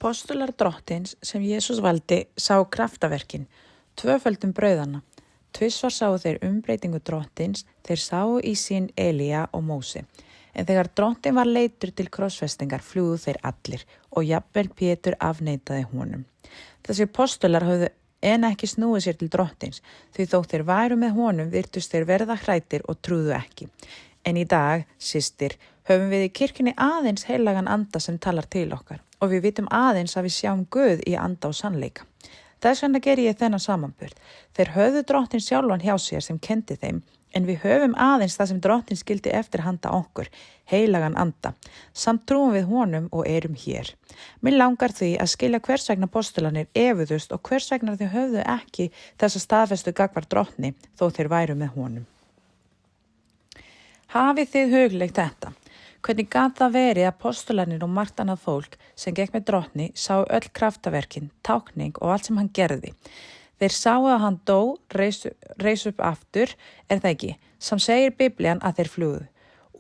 Postular drottins sem Jesús valdi sá kraftaverkin, tvöföldum brauðana. Tvisvar sáu þeir umbreytingu drottins, þeir sáu í sín Elía og Móse. En þegar drottin var leiddur til krossfestingar flugu þeir allir og jafnvel Pétur afneitaði honum. Þessi postular höfðu en ekki snúið sér til drottins, því þótt þeir væru með honum virtust þeir verða hræddir og trúðu ekki. En í dag, systir, höfum við í kirkjunni aðeins heilagan anda sem talar til okkar og við vitum aðeins að við sjáum Guð í anda og sannleika. Þess vegna geri ég þennan samanburð. Þeir höfðu drottin sjálfan hjá sér sem kendi þeim, en við höfum aðeins það sem drottin skildi eftir handa okkur, heilagan anda. Samt trúum við honum og erum hér. Mér langar því að skilja hvers vegna postularnir efuðust og hvers vegna þau höfðu ekki þessa staðfestu gagnvart drottni þó þeir væru með honum. Hafið þið hugleitt þetta? Hvernig gat það verið að postularnir og margt annað fólk sem gekk með drottni sá öll kraftaverkin, tákning og allt sem hann gerði. Þeir sáu að hann dó, reis upp aftur, er það ekki, sem segir Biblían að þeir flugu.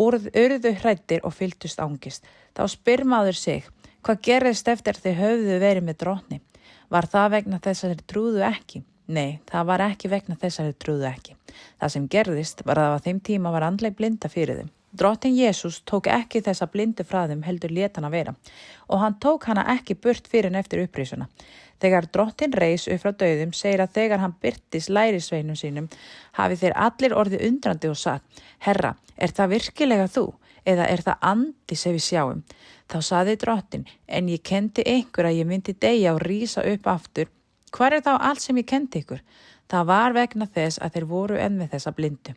Urðu hræddir og fylltust angist. Þá spyr maður sig, hvað gerðist eftir þeir höfðu verið með drottni? Var það vegna þess að þeir trúðu ekki? Nei, það var ekki vegna þess að þeir trúðu ekki. Það sem gerðist var að á þeim tíma var andleg blinda fyrir þeim. Drottin Jesús tók ekki þessa blindu frá þeim heldur lét hana vera og hann tók hana ekki burt fyrir en eftir upprisuna. Þegar drottin reis upp frá dauðum segir að þegar hann birtist lærisveinum sínum hafi þeir allir orðið undrandi og sagt, Herra, er það virkilega þú eða er það andi sem við sjáum? Þá saði drottin, en ég kendi ykkur að ég myndi deyja og rísa upp aftur. Hvar er þá allt sem ég kendi ykkur? Það var vegna þess að þeir voru enn með þessa blindu.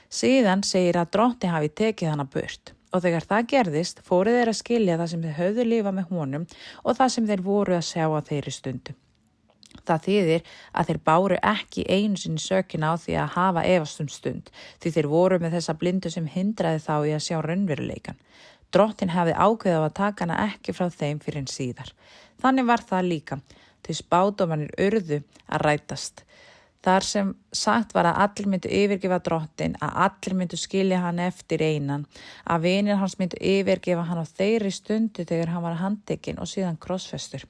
Síðan segir að drottni hafi tekið hana burt og þegar það gerðist fóru þeir að skilja það sem þeir höfðu lifað með honum og það sem þeir voru að sjá á þeirri stundu. Það þýðir að þeir báru ekki einu sinni sökina á því að hafa efast stund því þeir voru með þessa blindu sem hindraði þá í að sjá raunveruleikan. Drottin hafi ákveðið að taka hana ekki frá þeim fyrir en síðar. Þannig var það líka, því spádómarnir urðu að rætast. Þar sem sagt var að allir myndu yfirgefa drottin, að allir myndu skilja hann eftir einan, að vinir hans myndu yfirgefa hann á þeirri stundu þegar hann var handtekinn og síðan krossfestur.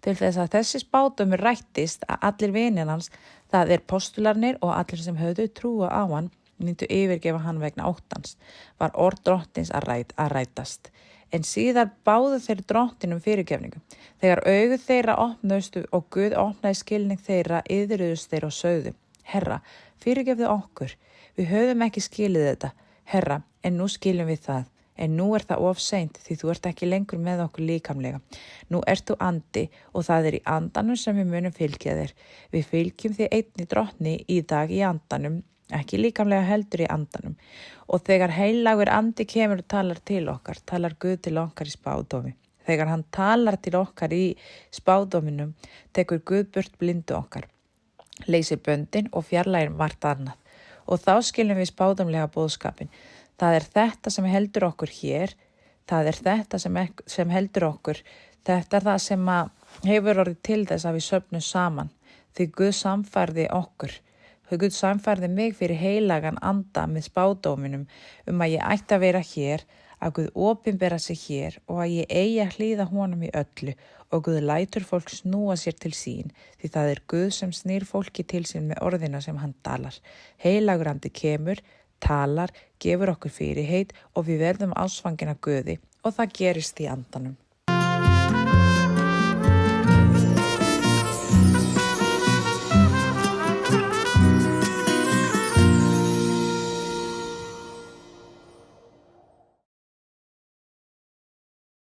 Til þess að þessi spádómur rættist að allir vinir hans, það er postularnir og allir sem höfðu trúa á hann, myndu yfirgefa hann vegna óttans, var orð drottins að rætast. En síðar báðu þeir drottinum fyrirgefningu. Þegar augu þeirra opnuðust og Guð opnaði skilning þeirra, iðruðust þeir og sögðu, Herra, fyrirgefðu okkur, við höfum ekki skilið þetta, Herra, en nú skiljum við það. En nú er það of seint því þú ert ekki lengur með okkur líkamlega. Nú ert þú andi og það er í andanum sem við munum fylgja þér. Við fylgjum því einni drottni í dag í andanum, ekki líkamlega heldur í andanum. Og þegar heilagur andi kemur og talar til okkar, talar Guð til okkar í spádómi. Þegar hann talar til okkar í spádóminum, tekur Guð burt blindu okkar, leysir böndin og fjarlægir margt annað. Og þá skiljum við spádómlega boðskapin. Það er þetta sem heldur okkur hér, það er þetta sem heldur okkur, þetta er það sem hefur orðið til þess að við söfnum saman, því Guð samfærði okkur. Guð samfærði mig fyrir heilagan anda með spádóminum að ég ætti að vera hér, að Guð opinbera sig hér og að ég eigi að hlýða honum í öllu og Guð lætur fólk snúa sér til sín því það er Guð sem snýr fólki til sín með orðina sem hann talar. Heilagur andi kemur, talar, gefur okkur fyrirheit og við verðum ásvangin af Guði og það gerist í andanum.